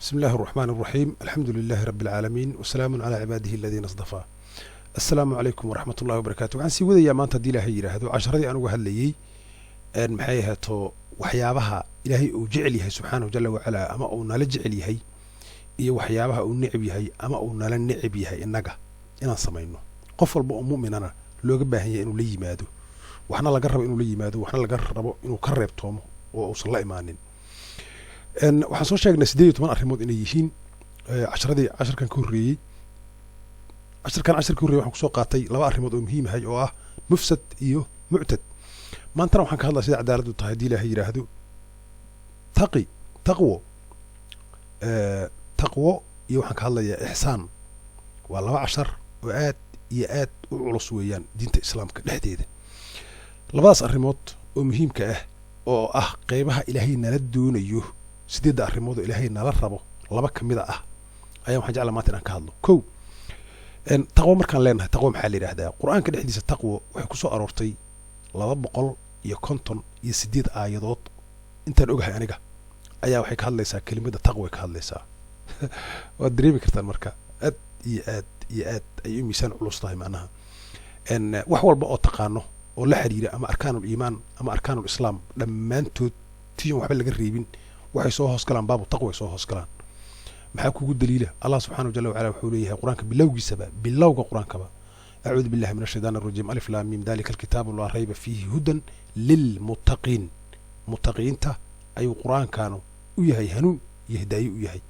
بسم الله الرحمن الرحيم الحمد لله رب العالمين وسلام على عباده الذين اصطفى السلام عليكم ورحمة الله وبركاته waxaan sii wadayaa maanta hadii ilaahay yiraahdo casharadii aan uga hadlayay maxay ahaato waxyaabaha ilaahay uu jecel yahay subhanahu jalla wa ala ama uu nala jecel yahay iyo waxyaabaha uu neceb yahay ama uu nala neceb yahay inaga inaan sameeyno qof walba oo muuminana looga baahan yahay inuu la yimaado waxna laga rabo inuu la yimaado waxna laga rabo inuu ka reebtoomo oo uusan la imaanin waxaan soo sheegnay 18 arrimood inay yihiin casharkan ka horeeyay casharka horeeyay waxaan ku soo qaatay laba arrimood oo muhiim ah oo ah mufsad iyo mu'tad maanta waxaan ka hadlaa sida cadaaladu tahay hadii ilaahay yiraahdo taqwo iyo waxaan ka hadlayaa ihsaan waa laba cashar oo aad iyo aad u culus weeyaan diinta islaamka dhexdeeda labadaas arrimood oo muhiimka ah oo ah qaybaha ilaahay nala doonayo sideed arrimood oo ilaahay nala rabo laba kamid ah ayaan waxaan jeclahay maanta inaan ka hadlo kow taqwo markaan leenahay taqwo maxaa la yiraahdaa quraanka dhexdiisa taqwo waxay ku soo aroortay 258 aayadood intaan ogahay aniga ayaa waxay ka hadlaysaa kelimada taqwo ka hadlaysaa waad dareemi kartaan marka aad iyo aad ay u miisaan culus tahay macnaha wax walba oo taqaano oo la xiriira ama arkaanul iimaan ama arkaanul islaam dhammaantood tiin waxba laga reebin waxay soo hoos galaan baabu taqwo soo hoos galaan maxaa kugu daliila Allah subhanahu jalla wa ala wuxuu leeyahay quraanka bilowga quraanka أعوذ بالله من الشيطان الرجيم ألف لام ميم ذلك الكتاب لا ريب فيه هدى للمتقين متقين تا أي قرآن كانوا ويهي هنون يهداي ويهي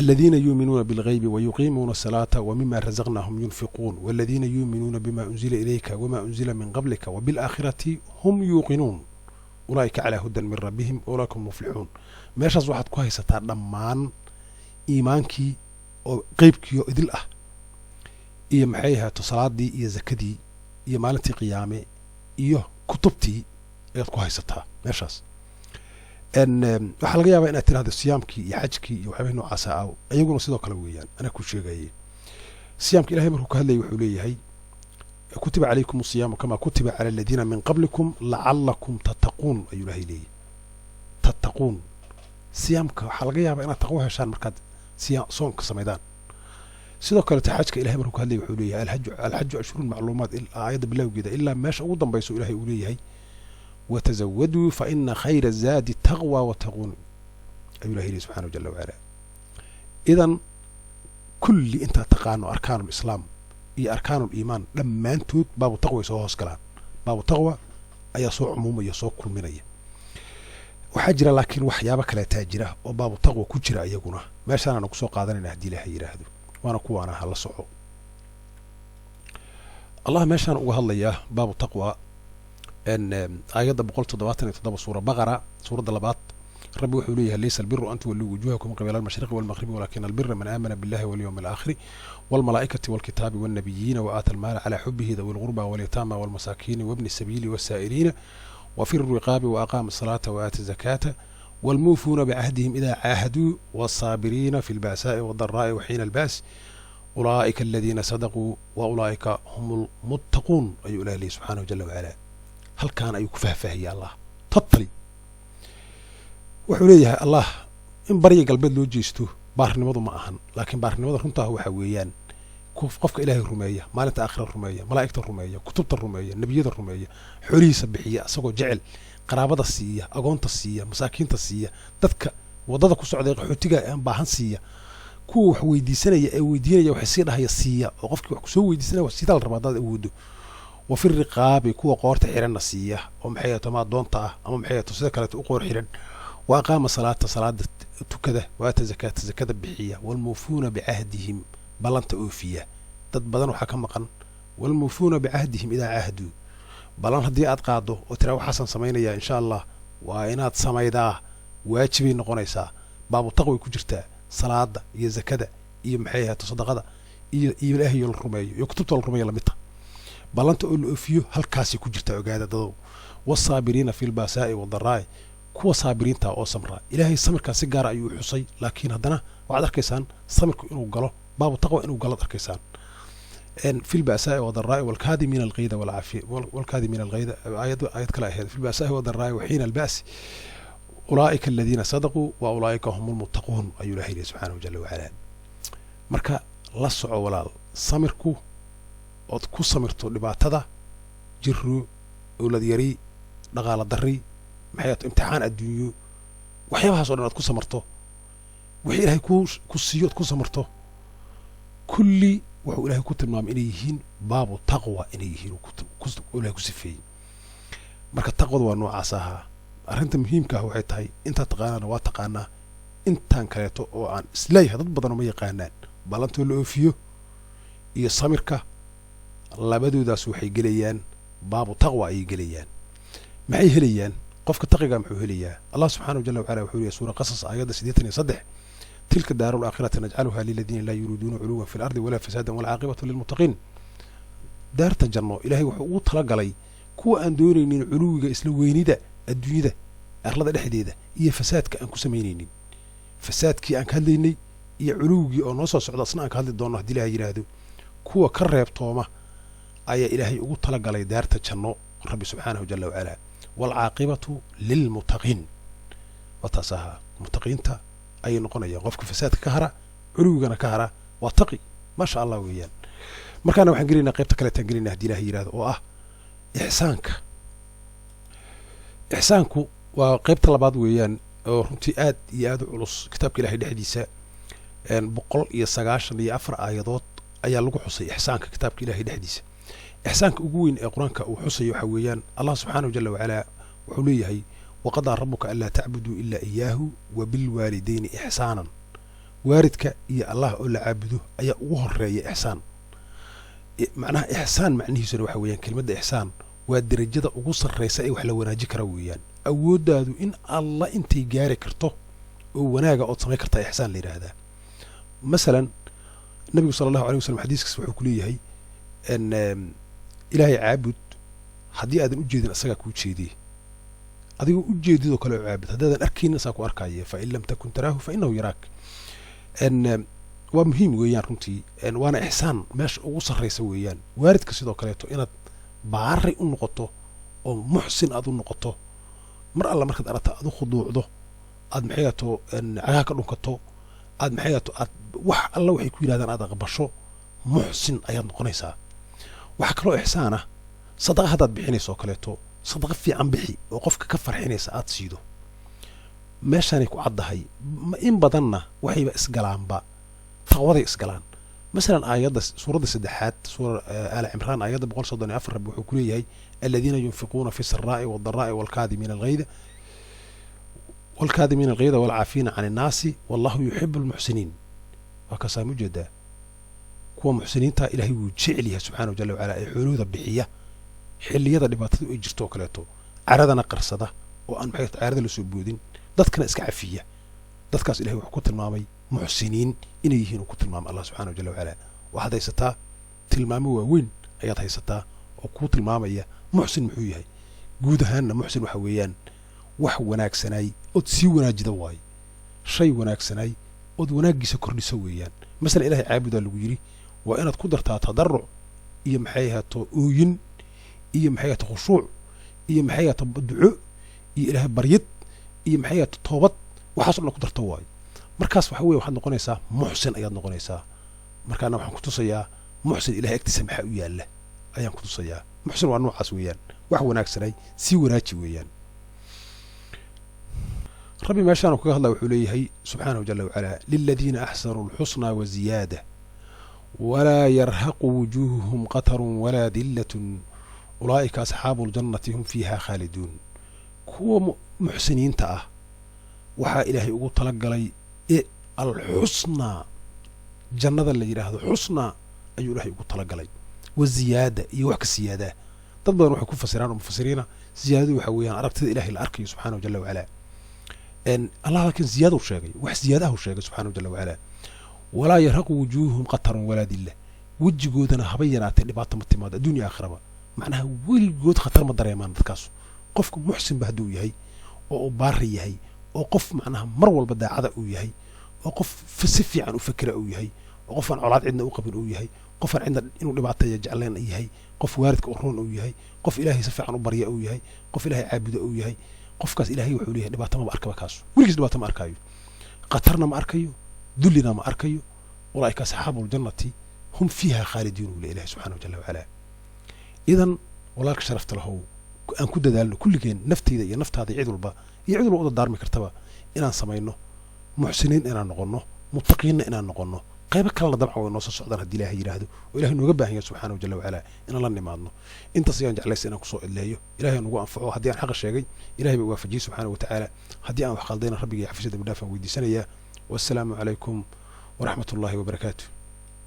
الذين يؤمنون بالغيب ويقيمون الصلاة ومما رزقناهم ينفقون والذين يؤمنون بما أنزل إليك وما أنزل من قبلك وبالآخرة هم يوقنون أولئك على هدى من ربهم أولئك هم مفلحون ماشاز واحد كويس تضمان إيمانكي أو قيبكي إدل iyo maxay ahaato salaadii iyo zakadii iyo maalintii qiyaame iyo kutubtii aad ku haysataa meeshaas waxa laga yaabaa inaad tiraahdo siyaamkii iyo xajkii iyo waxyaabo noocaas ah ayaguna sidoo kale weeyaan ana ku sheegayay siyaamka ilaahay markuu ka hadlay wuxuu leeyahay kutiba alaykum as-siyam kama kutiba ala alladina min qablikum la'allakum tattaqun ayu ilaahay leeyahay tattaqun siyaamka waxa laga yaabaa inaad taqwo heshaan markaad soonka sameydaan sidoo kale xajka ilaahay markuu ka hadlay wuxuu leeyahay alhajj ashhurun macluumaat aayada bilowgeeda ilaa meesha ugu dambayso ilaahay uu leeyahay watazawwadu fa inna khayra zaadi taqwa wa taqun ayu ilaahay subhanahu jalla wa ala idan kulli inta taqaano arkaanul islaam iyo arkaanul iimaan dhammaantood baabu taqwa soo hoos galaan baabu taqwa ayaa soo cumuumaya soo kulminaya waxa jira laakiin waxyaabo kale taajira oo baabu taqwa ku jira iyaguna meeshaan aan ku soo qaadanayna hadii ilaahay yiraahdo وانا كوانا هلا صعو الله ماشان uga hadlaya baabu taqwa aayada 177 suura baqara suurada labaad rabbi wuxuu leeyahay laysa albirru an tuwallu wujuhakum qibala al-mashriqi wal-maghribi walakin albirra man aamana billahi wal yawmil aakhir wal malaa'ikati wal kitabi wan nabiyyin wa aata al-mala ala hubbihi dhawil qurba wal yatama wal masakin wa ibn as-sabili was-sa'ilin wa fi ar-riqabi wa aqama as-salata wa aata az-zakata والموفون بعهدهم إذا عاهدوا والصابرين في البأساء والضراء وحين البأس أولئك الذين صدقوا وأولئك هم المتقون أي الله سبحانه جل وعلا هل كان أي كفافه يا الله تطلي وحوليها الله إن بري قلبي لو جيستو بارني وضو ما أهن لكن بارني وضو رمتها هو حويان قفك إلهي الرمية مالت آخر الرمية ملائكة الرمية كتبة الرمية نبية الرمية حري سبحية أسقو جعل qaraabada siiya agoonta siiya masaakiinta siiya dadka wadada ku socday qaxootiga aan baahan siiya kuwa wax weydiisanaya ee weydiinaya wax si dhahay siiya oo qofkii wax ku soo weydiisanaya wax sidal rabaa awoodo wa fi riqaabi kuwa qoorta xiran siiya oo maxay ahayd ma doonta ah ama maxay ahayd sida kale u qoor xiran wa aqama salaada tukada wa ta zakata bixiya wal muufuna bi ahdihim balanta oofiya dad badan waxa ka maqan wal muufuna bi ahdihim ila ahdu balan hadii aad qaado oo tira waxaan sameeynaya insha Allah waa inaad sameeydaa waajibay noqonaysaa baabu taqwa ku jirtaa salaada iyo zakada iyo maxay ahayd sadaqada iyo ilaahay ul rumeeyo iyo kutubta ul rumeeyo lamita balanta oo oofiyo halkaas ku jirtaa ogaada dad wasaabiriina fil baasa'i wad daraa kuwa saabiriinta oo samra ilaahay samirka si gaar ah ayuu xusay laakiin hadana waxaad arkaysaan samirku inuu galo baabu taqwa inuu galo arkaysaan في البأساء والضراء والكاظمين الغيظ والعافية والكاظمين الغيظ آيات كلا في البأساء والضراء وحين البأس ulaa'ika aladiina sadaquu wa ulaa'ika hum almuttaquun ayuu ilahay yidhi subxaanahu jala wacalaa. marka la soco walaal, samirku ood ku samirto dhibaatada, jiro, owlad yari, dhaqaala darri, maxay ahato imtixaan adduunyo, waxyaabahaas o dhan aad ku samarto, wixii ilaahay ku siiyo ood ku samarto, kulli wuxuu ilaahay ku tilmaamay inay yihiin baabu taqwa, inay yihiin ilahay ku sifeeyey. marka taqwada waa noocaas ahaa. arrinta muhiimka ah waxay tahay intaad taqaanaana waa taqaanaa, intaan kaleeto oo aan isleeyahay dad badan uma yaqaanaan, ballantoo la oofiyo iyo samirka, labadoodaas waxay gelayaan baabu taqwa ayay gelayaan. maxay helayaan? qofka taqiga muxuu helayaa? allah subxaanahu jala wacala wuxuu leeyahay suura qasas aayadda 83: tilka daaru laakhirati najcaluha liladiina laa yuriiduuna culuwan fi lardi walaa fasaadan walcaaqibatu lilmuttaqiin. daarta janno ilaahay wuxuu ugu talagalay kuwa aan doonaynin culuwiga, isla weynida adduunyada arlada dhexdeeda iyo fasaadka aan ku samaynaynin. fasaadkii aan ka hadlaynay iyo culuwigii oo noo soo socda asna aan ka hadli doonno haddii ilahay yidhaahdo, kuwa ka reebtooma ayaa ilaahay ugu talagalay daarta janno rabbi subxaanahu jala wacalaa. waalcaaqibatu lilmuttaqiin, waa taas ahaa. muttaqiinta ayay noqonayaan. qofka fasaadka ka hara, culuwigana ka hara, waa taqi. maasha allah weeyaan. markaana waxaan gelaynaa qaybta kaleetaan gelaynaa haddii ilahay yidhahdo, oo ah ixsaanka. ixsaanku waa qaybta labaad weeyaan, oo runtii aad iyo aad u culus. kitaabka ilahay dhexdiisa 194 aayadood ayaa lagu xusay ixsaanka kitaabka ilahay dhexdiisa. ixsaanka ugu weyn ee qur-aanka uu xusayo waxaa weeyaan allah subxaanahu jala wacalaa wuxuu leeyahay waqadaa rabuka anlaa tacbuduu ilaa iyaahu wa bilwaalidayni ixsaanan. waalidka iyo allah oo la caabudo ayaa ugu horeeya ixsaan. macnaha ixsaan macnihiisuna waxa weeyaan kelimadda ixsaan waa derajada ugu sarraysa ee wax la wanaaji kara weeyaan. awooddaadu in alla intay gaari karto oo wanaaga ood samayn kartaa ixsaan la yidhaahdaa. masalan nabigu sala allahu alay wasalam xadiiskiis wuxuu ku leeyahay ilaahay caabud haddii aadan u jeedin asagaa kuu jeediye, adigoo u jeedidoo kale oo caabud, haddaadan arkaynin asaa ku arkaaye, fa in lam takun taraahu fa inahu yaraak. waa muhiim weeyaan runtii, waana ixsaan meesha ugu sarraysa weeyaan. waalidka sidoo kaleeto inaad baari u noqoto oo muxsin aad u noqoto, mar alla markaad aragta aad u khuduucdo, aad maxaygato cagaha ka dhunkato, aad maxaygato aad wax alla waxay ku yidhahdaan aad aqbasho, muxsin ayaad noqonaysaa. waxaa kaloo ixsaan ah sadaqa haddaad bixinayso oo kaleeto, sadaqa fiican bixi oo qofka ka farxinaysa aad siido. meeshaanay ku caddahay in badanna waxayba isgalaanba, taqwaday isgalaan. masalan aayadda suuradda 3 suura aali cimraan aayadda 134 rabbi wuxuu ku leeyahay aladiina yunfiquuna fi saraa'i waaldaraa'i waalkaadimiina alghayda waalcaafiina can innaasi wallahu yuxibu almuxsiniin. waa kaasaa mujeedaa kuwa muxsiniinta ilaahay wuu jecel yahay subxaanahu jala wacalaa, ee xoolahooda bixiya xilliyada dhibaatadu ay jirto oo kaleeto, caradana qarsada oo aan maxay carada la soo boodin, dadkana iska cafiya. dadkaas ilahay wuxuu ku tilmaamay muxsiniin inay yihiin uu ku tilmaamay allah subxaanahu jala wacalaa. waxaad haysataa tilmaamo waaweyn ayaad haysataa oo kuu tilmaamaya muxsin muxuu yahay. guud ahaanna muxsin waxa weeyaan wax wanaagsanaay ood sii wanaajida waaye, shay wanaagsanaay ood wanaaggiisa kordhiso weeyaan. masalan ilahay caabudaa lagu yidhi, waa inaad ku dartaa tadaruc iyo maxay ahaato ooyin iyo maxay ahaato khushuuc iyo maxay ahaato duco iyo ilaahay baryid iyo maxay ahaato toobad, waxaas o dhan ku darto waayo. markaas waxa weye waxaad noqonaysaa muxsin ayaad noqonaysaa. markaana waxaan ku tusayaa muxsin ilahay agtiisa maxaa u yaalla ayaan ku tusayaa. muxsin waa noocaas weeyaan, wax wanaagsanay sii wanaaji weeyaan. rabbi meeshaan kaga hadlaa wuxuu leeyahay subxaanahu jala wacalaa liladiina axsanuu alxusnaa waziyaada walaa yarhaqu wujuuhuhum qatarun walaa dillatun ulaa'ika asxaabu ljannati hum fiiha khaaliduun. kuwa muxsiniinta ah waxaa ilaahay ugu talagalay alxusnaa, jannada la yidhaahdo xusnaa ayuu ilaahay ugu talagalay, waziyaada iyo wax ka siyaadaa. dad badan waxay ku fasiraan oo mufasiriina ziyaadadu waxa weeyaan aragtida ilahay la arkayo subxaanahu jala wacalaa. allah laakiin ziyaada u sheegay, wax ziyaadaha u sheegay subxaanahu jala wacalaa. walaa yarhaqu wujuuhuhum qatarun walaa dilla, wejigoodana haba yaraatee dhibaato ma timaado adduunya aakhiraba. macnaha weligood khatar ma dareemaan dadkaas. qofka muxsinba hadduu yahay oo uu baari yahay oo qof macnaha mar walba daacada uu yahay oo qof si fiican u fakera uu yahay oo qof aan colaad cidna u qabin uu yahay, qof aan cidna inuu dhibaateeyo jecleen yahay, qof waalidka u roon uu yahay, qof ilaahay si fiican u barya uu yahay, qof ilaahay caabuda uu yahay, qofkaas ilaahay wuxuu leeyahay dhibaato ma arkaba kaas weligiis dhibaato ma arkayo qatarna ma arkayo dullina ma arkayo ulaa'ika asxaabul jannati hum fiiha khaalidiin wala ilaahi subxaanahu wa jalla wa ala idan walaalka sharafta lahow aan ku dadaalno kulligeen nafteyda iyo naftaada cid walba u dardaarmi kartaba inaan samayno muxsiniin inaan noqonno muttaqiinna inaan noqonno qaybo kalena dabcan way noo soo socdaan haddii ilaahay yidhaahdo oo ilaahay nooga baahan yahay subxaanahu wa jalla wa ala inaan la nimaadno intaas ayaan jeclaysa inaan kusoo idleeyo ilaahay nagu anfaco haddii aan xaqa sheegay ilaahay baa waafajiyey subxaanahu wa tacaala haddii aan wax qaldayna rabbiga iyo xafiisyada midhaafaan weydiisanayaa wassalaamu calaykum waraxmat ullaahi wabarakaatuh